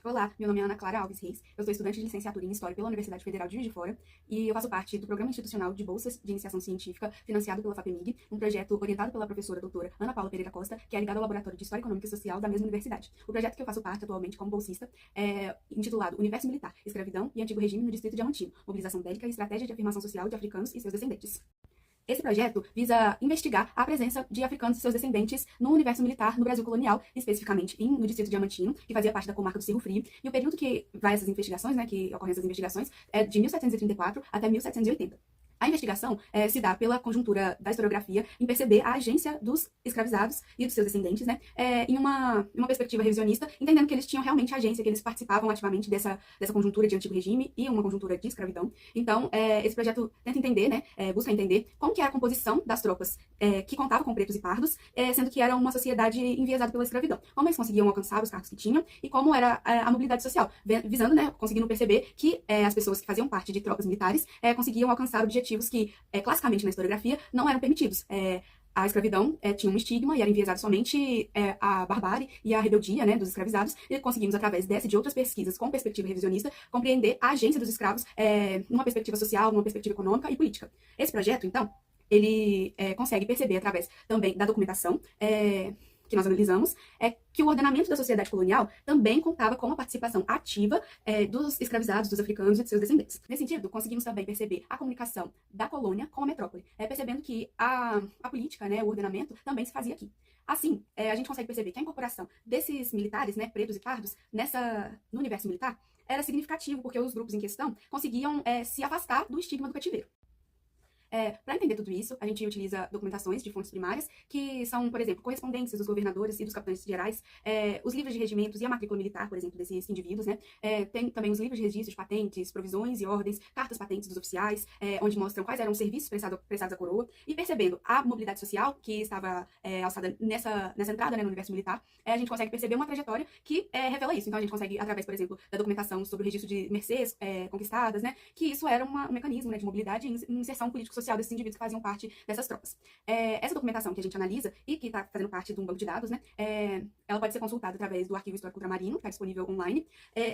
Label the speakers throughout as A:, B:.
A: Olá, meu nome é Ana Clara Alves Reis, eu sou estudante de licenciatura em História pela Universidade Federal de Juiz de Fora e eu faço parte do Programa Institucional de Bolsas de Iniciação Científica financiado pela FAPEMIG, um projeto orientado pela professora doutora Ana Paula Pereira Costa, que é ligado ao Laboratório de História Econômica e Social da mesma universidade. O projeto que eu faço parte atualmente como bolsista é intitulado Universo Militar, Escravidão e Antigo Regime no Distrito Diamantino, Mobilização Bélica e Estratégia de Afirmação Social de Africanos e seus Descendentes. Esse projeto visa investigar a presença de africanos e seus descendentes no universo militar no Brasil colonial, especificamente no Distrito Diamantino, que fazia parte da comarca do Cerro Frio. E o período que vai essas investigações, que ocorrem essas investigações, é de 1734 até 1780. A investigação se dá pela conjuntura da historiografia em perceber a agência dos escravizados e dos seus descendentes, em uma perspectiva revisionista, entendendo que eles tinham realmente agência, que eles participavam ativamente dessa conjuntura de antigo regime e uma conjuntura de escravidão. Então, esse projeto tenta entender, busca entender como que era a composição das tropas que contavam com pretos e pardos, sendo que era uma sociedade enviesada pela escravidão. Como eles conseguiam alcançar os cargos que tinham e como era a mobilidade social, visando, conseguindo perceber que as pessoas que faziam parte de tropas militares conseguiam alcançar objetivos que, classicamente na historiografia, não eram permitidos. A escravidão tinha um estigma e era enviesada somente a barbárie e a rebeldia dos escravizados, e conseguimos, através dessa e de outras pesquisas com perspectiva revisionista, compreender a agência dos escravos numa perspectiva social, numa perspectiva econômica e política. Esse projeto, então, ele consegue perceber, através também da documentação que nós analisamos, que o ordenamento da sociedade colonial também contava com a participação ativa dos escravizados, dos africanos e de seus descendentes. Nesse sentido, conseguimos também perceber a comunicação da colônia com a metrópole, percebendo que a política, o ordenamento, também se fazia aqui. Assim, a gente consegue perceber que a incorporação desses militares, pretos e pardos, no universo militar, era significativo, porque os grupos em questão conseguiam se afastar do estigma do cativeiro. Para entender tudo isso, a gente utiliza documentações de fontes primárias, que são, por exemplo, correspondências dos governadores e dos capitães gerais, os livros de regimentos e a matrícula militar, por exemplo, desses indivíduos, Tem também os livros de registro de patentes, provisões e ordens, cartas patentes dos oficiais, onde mostram quais eram os serviços prestados à coroa, e percebendo a mobilidade social que estava alçada nessa entrada no universo militar, a gente consegue perceber uma trajetória que revela isso. Então a gente consegue, através, por exemplo, da documentação sobre o registro de mercês conquistadas, que isso era um mecanismo de mobilidade e inserção político-social desses indivíduos que faziam parte dessas tropas. Essa documentação que a gente analisa e que está fazendo parte de um banco de dados, ela pode ser consultada através do Arquivo Histórico Ultramarino, que está disponível online,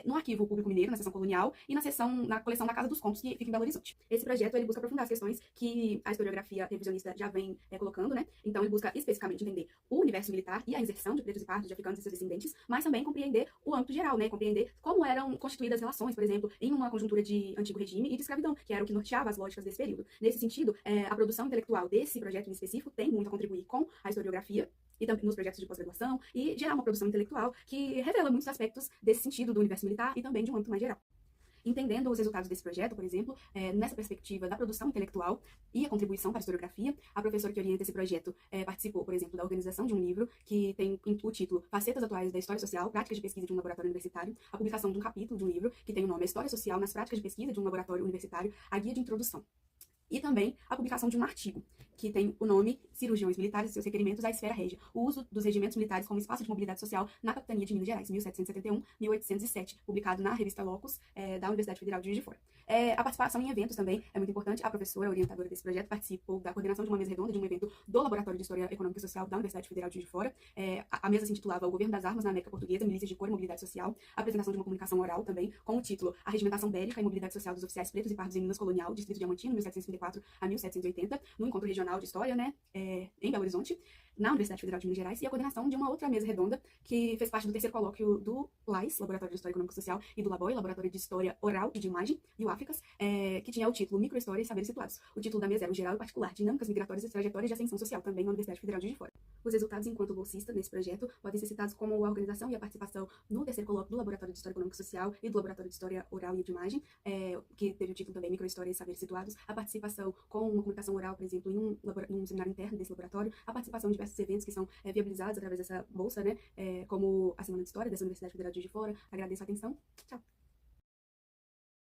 A: no Arquivo Público Mineiro, na seção colonial, e na coleção da Casa dos Contos, que fica em Belo Horizonte. Esse projeto ele busca aprofundar as questões que a historiografia revisionista já vem colocando, Então ele busca especificamente entender o universo militar e a inserção de pretos e pardos, de africanos e seus descendentes, mas também compreender o âmbito geral, compreender como eram constituídas as relações, por exemplo, em uma conjuntura de antigo regime e de escravidão, que era o que norteava as lógicas desse período. Nesse sentido, a produção intelectual desse projeto em específico tem muito a contribuir com a historiografia e também nos projetos de pós-graduação e gerar uma produção intelectual que revela muitos aspectos desse sentido do universo militar e também de um âmbito mais geral. Entendendo os resultados desse projeto, por exemplo, nessa perspectiva da produção intelectual e a contribuição para a historiografia, a professora que orienta esse projeto participou, por exemplo, da organização de um livro que tem o título Facetas Atuais da História Social, Práticas de Pesquisa de um Laboratório Universitário, a publicação de um capítulo de um livro que tem o nome História Social nas Práticas de Pesquisa de um Laboratório Universitário, a Guia de Introdução. E também a publicação de um artigo, que tem o nome Cirurgiões Militares e seus requerimentos à esfera régia, o uso dos regimentos militares como espaço de mobilidade social na capitania de Minas Gerais, 1771-1807, publicado na revista Locus, da Universidade Federal de Juiz de Fora. A participação em eventos também é muito importante. A professora orientadora desse projeto participou da coordenação de uma mesa redonda de um evento do Laboratório de História Econômica e Social da Universidade Federal de Juiz de Fora. A mesa se intitulava O Governo das Armas na América Portuguesa, Milícias de Cor e Mobilidade Social, a apresentação de uma comunicação oral também, com o título A Regimentação Bélica e Mobilidade Social dos Oficiais Pretos e Pardos em Minas Colonial, Distrito Diamantino, 1734 a 1780, no Encontro Regional de História, em Belo Horizonte, na Universidade Federal de Minas Gerais, e a coordenação de uma outra mesa redonda que fez parte do terceiro colóquio do LAIS, Laboratório de História Econômica e Social, e do LABOI, Laboratório de História Oral e de Imagem, e o AFICAS, que tinha o título Microhistória e Saberes Situados. O título da mesa era o Geral e Particular, Dinâmicas Migratórias e Trajetórias de Ascensão Social, também na Universidade Federal de Juiz de Fora. Os resultados enquanto bolsista nesse projeto podem ser citados como a organização e a participação no terceiro colóquio do Laboratório de História Econômica e Social e do Laboratório de História Oral e de Imagem, que teve o título também Microhistória e Saberes Situados, a participação com uma comunicação oral, por exemplo, em um seminário interno desse laboratório, a participação em diversos eventos que são viabilizados através dessa bolsa, como a Semana de História dessa Universidade Federal de Juiz de Fora. Agradeço a atenção. Tchau!